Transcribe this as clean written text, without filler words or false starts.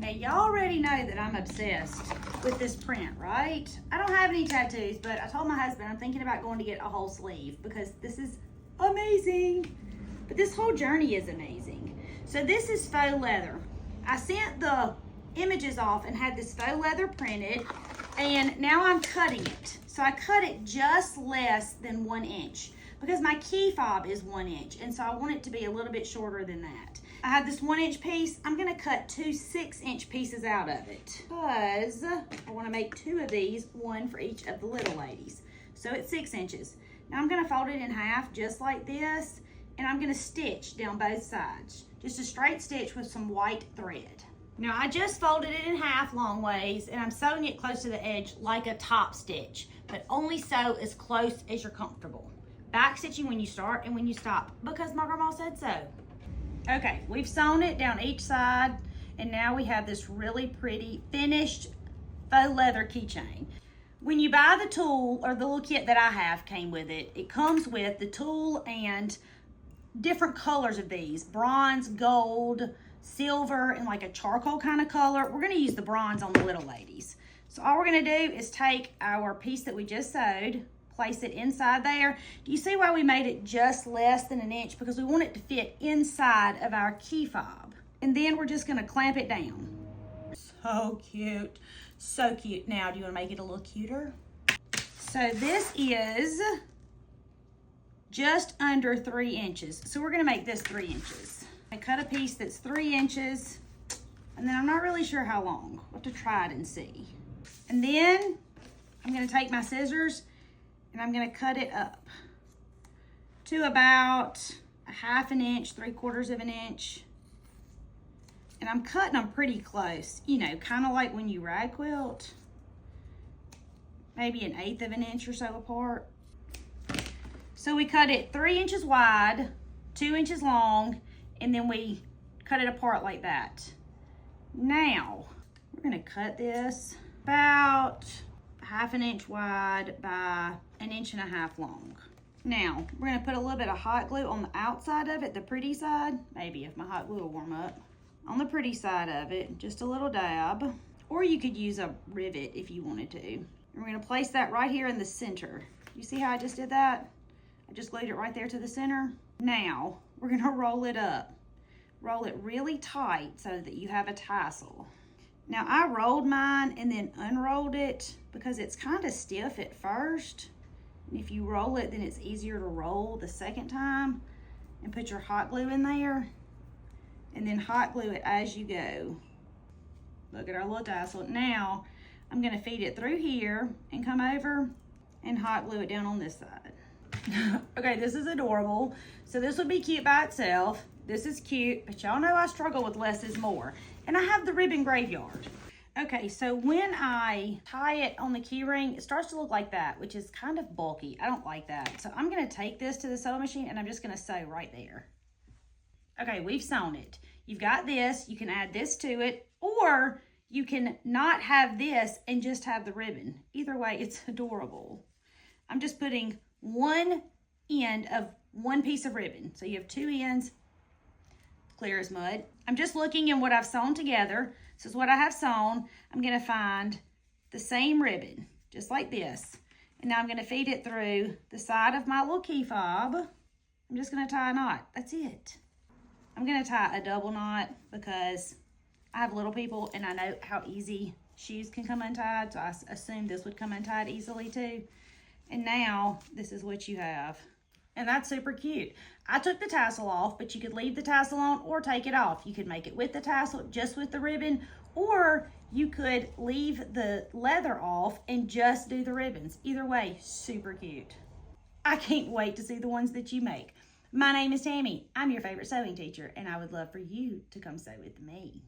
Okay, y'all already know that I'm obsessed with this print, right? I don't have any tattoos, but I told my husband I'm thinking about going to get a whole sleeve because this is amazing. But this whole journey is amazing. So this is faux leather. I sent the images off and had this faux leather printed, and now I'm cutting it. So I cut it just less than 1 inch because my key fob is 1 inch, and so I want it to be a little bit shorter than that. I have this 1 inch piece. I'm gonna cut 2 6-inch pieces out of it because I wanna make 2 of these, 1 for each of the little ladies. So it's 6 inches. Now I'm gonna fold it in half just like this, and I'm gonna stitch down both sides. Just a straight stitch with some white thread. Now I just folded it in half long ways, and I'm sewing it close to the edge like a top stitch, but only sew as close as you're comfortable. Back stitching when you start and when you stop, because my grandma said so. Okay, we've sewn it down each side, and now we have this really pretty finished faux leather keychain. When you buy the tool, or the little kit that I have came with it, it comes with the tool and different colors of these: bronze, gold, silver, and like a charcoal kind of color. We're gonna use the bronze on the little ladies. So all we're gonna do is take our piece that we just sewed, place it inside there. Do you see why we made it just less than 1 inch? Because we want it to fit inside of our key fob. And then we're just gonna clamp it down. So cute, so cute. Now, do you wanna make it a little cuter? So this is just under 3 inches. So we're gonna make this 3 inches. I cut a piece that's 3 inches, and then I'm not really sure how long. We'll have to try it and see. And then I'm gonna take my scissors and I'm gonna cut it up to about a 1/2 inch, 3/4 of an inch. And I'm cutting them pretty close, you know, kind of like when you rag quilt, maybe 1/8 of an inch or so apart. So we cut it 3 inches wide, 2 inches long, and then we cut it apart like that. Now, we're gonna cut this about 1/2 inch wide by 1.5 inches long. Now, we're gonna put a little bit of hot glue on the outside of it, the pretty side, maybe if my hot glue will warm up. On the pretty side of it, just a little dab, or you could use a rivet if you wanted to. And we're gonna place that right here in the center. You see how I just did that? I just glued it right there to the center. Now, we're gonna roll it up. Roll it really tight so that you have a tassel. Now, I rolled mine and then unrolled it because it's kind of stiff at first. And if you roll it, then it's easier to roll the second time. And put your hot glue in there. And then hot glue it as you go. Look at our little tassel. Now, I'm gonna feed it through here and come over and hot glue it down on this side. Okay, this is adorable. So this would be cute by itself. This is cute, but y'all know I struggle with less is more. And I have the ribbon graveyard. Okay, so when I tie it on the key ring, it starts to look like that, which is kind of bulky. I don't like that. So I'm gonna take this to the sewing machine and I'm just gonna sew right there. Okay, we've sewn it. You've got this, you can add this to it, or you can not have this and just have the ribbon. Either way, it's adorable. I'm just putting one end of one piece of ribbon. So you have 2 ends, clear as mud. I'm just looking in what I've sewn together. This is what I have sewn. I'm gonna find the same ribbon, just like this. And now I'm gonna feed it through the side of my little key fob. I'm just gonna tie a knot, that's it. I'm gonna tie a double knot because I have little people and I know how easy shoes can come untied, so I assume this would come untied easily too. And now this is what you have. And that's super cute. I took the tassel off, but you could leave the tassel on or take it off. You could make it with the tassel, just with the ribbon, or you could leave the leather off and just do the ribbons. Either way, super cute. I can't wait to see the ones that you make. My name is Tammy. I'm your favorite sewing teacher, and I would love for you to come sew with me.